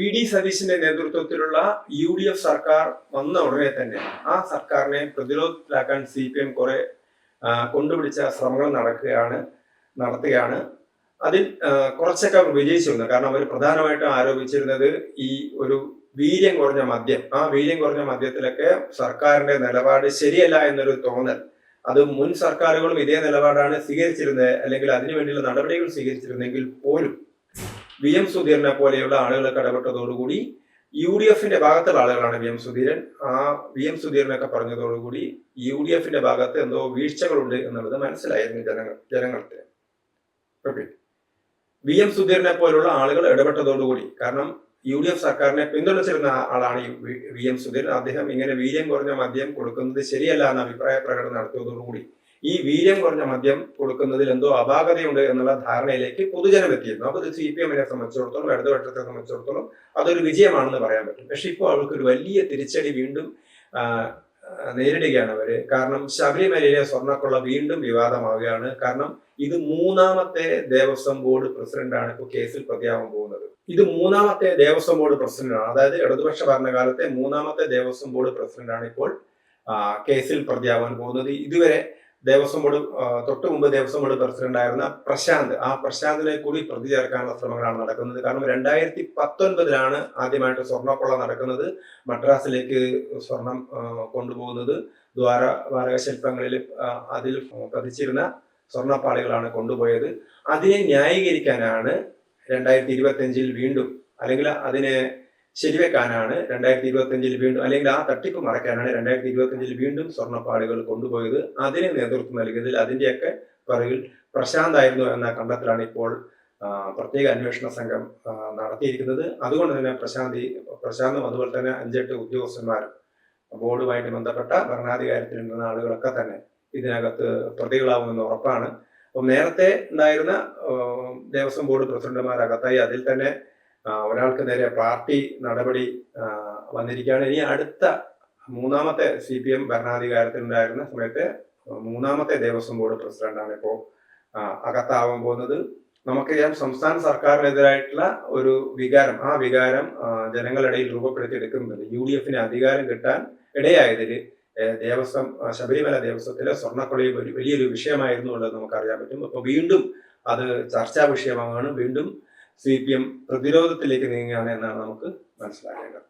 VD. സതീശന്റെ നേതൃത്വത്തിലുള്ള UDF സർക്കാർ വന്ന ഉടനെ തന്നെ ആ സർക്കാരിനെ പ്രതിരോധത്തിലാക്കാൻ CPM കുറെ കൊണ്ടുപിടിച്ച ശ്രമങ്ങൾ നടത്തുകയാണ്. അതിൽ കുറച്ചൊക്കെ വിജയിച്ചിരുന്നു. കാരണം അവർ പ്രധാനമായിട്ടും ആരോപിച്ചിരുന്നത് ഈ ഒരു വീര്യം കുറഞ്ഞ മദ്യം, ആ വീര്യം കുറഞ്ഞ മദ്യത്തിലൊക്കെ സർക്കാരിന്റെ നിലപാട് ശരിയല്ല എന്നൊരു തോന്നൽ. അത് മുൻ സർക്കാരുകളും ഇതേ നിലപാടാണ് സ്വീകരിച്ചിരുന്നത്, അല്ലെങ്കിൽ അതിനുവേണ്ടിയുള്ള നടപടികൾ സ്വീകരിച്ചിരുന്നെങ്കിൽ പോലും VM സുധീരനെ പോലെയുള്ള ആളുകളൊക്കെ ഇടപെട്ടതോടുകൂടി UDFന്റെ ഭാഗത്തുള്ള ആളുകളാണ് VM സുധീരൻ. ആ VM സുധീരനൊക്കെ പറഞ്ഞതോടുകൂടി UDFന്റെ ഭാഗത്ത് എന്തോ വീഴ്ചകളുണ്ട് എന്നുള്ളത് മനസ്സിലായിരുന്നു ജനങ്ങൾക്ക്. ഓക്കെ, VM സുധീരനെ പോലുള്ള ആളുകൾ ഇടപെട്ടതോടുകൂടി, കാരണം UDF സർക്കാരിനെ പിന്തുണച്ചിരുന്ന ആളാണ് VM സുധീരൻ. അദ്ദേഹം ഇങ്ങനെ വീര്യം കുറഞ്ഞ മദ്യം കൊടുക്കുന്നത് ശരിയല്ല എന്ന അഭിപ്രായ പ്രകടനം നടത്തിയതോടുകൂടി ഈ വീര്യം കുറഞ്ഞ മദ്യം കൊടുക്കുന്നതിൽ എന്തോ അപാകതയുണ്ട് എന്നുള്ള ധാരണയിലേക്ക് പൊതുജനം എത്തിയിരുന്നു. അപ്പോൾ CPM-നെ സംബന്ധിച്ചിടത്തോളം, ഇടതുപക്ഷത്തെ സംബന്ധിച്ചിടത്തോളം അതൊരു വിജയമാണെന്ന് പറയാൻ പറ്റും. പക്ഷെ ഇപ്പോൾ അവർക്ക് ഒരു വലിയ തിരിച്ചടി വീണ്ടും നേരിടുകയാണ് അവര്. കാരണം ശബരിമലയിലെ സ്വർണ്ണക്കൊള്ള വീണ്ടും വിവാദമാവുകയാണ്. കാരണം ഇത് മൂന്നാമത്തെ ദേവസ്വം ബോർഡ് പ്രസിഡന്റാണ് ഇപ്പോൾ കേസിൽ പ്രതിയാവാൻ പോകുന്നത്. ഇത് മൂന്നാമത്തെ ദേവസ്വം ബോർഡ് പ്രസിഡന്റാണ്, അതായത് ഇടതുപക്ഷ ഭരണകാലത്തെ മൂന്നാമത്തെ ദേവസ്വം ബോർഡ് പ്രസിഡന്റാണ് ഇപ്പോൾ കേസിൽ പ്രതിയാവാൻ പോകുന്നത്. ഇതുവരെ ദേവസ്വം ബോർഡ് തൊട്ട് മുമ്പ് ദേവസ്വം ബോർഡ് പ്രസിഡന്റ് ആയിരുന്ന പ്രശാന്തിനെ കൂടി പ്രതി ചേർക്കാനുള്ള ശ്രമങ്ങളാണ് നടക്കുന്നത്. കാരണം 2019 ആദ്യമായിട്ട് സ്വർണ്ണക്കൊള്ള നടക്കുന്നത്. മദ്രാസിലേക്ക് സ്വർണം കൊണ്ടുപോകുന്നത് ദ്വാരക ശില്പങ്ങളിൽ അതിൽ പതിച്ചിരുന്ന സ്വർണ്ണപ്പാളികളാണ് കൊണ്ടുപോയത്. അതിനെ ന്യായീകരിക്കാനാണ് 2025 വീണ്ടും, അല്ലെങ്കിൽ അതിനെ ശരിവെക്കാനാണ് 2025 വീണ്ടും, അല്ലെങ്കിൽ ആ തട്ടിപ്പ് മറയ്ക്കാനാണ് 2025 വീണ്ടും സ്വർണ്ണപ്പാളികൾ കൊണ്ടുപോയത്. അതിന് നേതൃത്വം നൽകിയതിൽ അതിന്റെയൊക്കെ പിറകിൽ പ്രശാന്ത് ആയിരുന്നു എന്ന കണ്ടെത്തലാണ് ഇപ്പോൾ പ്രത്യേക അന്വേഷണ സംഘം നടത്തിയിരിക്കുന്നത്. അതുകൊണ്ട് തന്നെ പ്രശാന്തും അതുപോലെ തന്നെ 5-8 ഉദ്യോഗസ്ഥന്മാരും ബോർഡുമായിട്ട് ബന്ധപ്പെട്ട ഭരണാധികാരത്തിലുള്ള ആളുകളൊക്കെ തന്നെ ഇതിനകത്ത് പ്രതികളാവുമെന്ന് ഉറപ്പാണ്. അപ്പം നേരത്തെ ഉണ്ടായിരുന്ന ദേവസ്വം ബോർഡ് പ്രസിഡന്റുമാരകത്തായി അതിൽ തന്നെ ഒരാൾക്ക് നേരെ പാർട്ടി നടപടി വന്നിരിക്കുകയാണ്. ഇനി അടുത്ത മൂന്നാമത്തെ CPM ഭരണാധികാരത്തിലുണ്ടായിരുന്ന സമയത്തെ മൂന്നാമത്തെ ദേവസ്വം ബോർഡ് പ്രസിഡന്റാണ് ഇപ്പോൾ അകത്താവാൻ പോകുന്നത്. നമുക്കറിയാം, സംസ്ഥാന സർക്കാരിനെതിരായിട്ടുള്ള ഒരു വികാരം, ആ വികാരം ജനങ്ങളിടയിൽ രൂപപ്പെടുത്തിയെടുക്കുന്നുണ്ട്. UDFന് അധികാരം കിട്ടാൻ ഇടയായതിൽ ശബരിമല ദേവസ്വത്തിലെ സ്വർണ്ണക്കൊള്ളയിൽ വലിയൊരു വിഷയമായിരുന്നു ഉള്ളത് നമുക്കറിയാൻ പറ്റും. അപ്പൊ വീണ്ടും അത് ചർച്ചാ വിഷയമാണ്. വീണ്ടും CPM പ്രതിരോധത്തിലേക്ക് നീങ്ങുകയാണ് എന്നാണ് നമുക്ക് മനസ്സിലാക്കേണ്ടത്.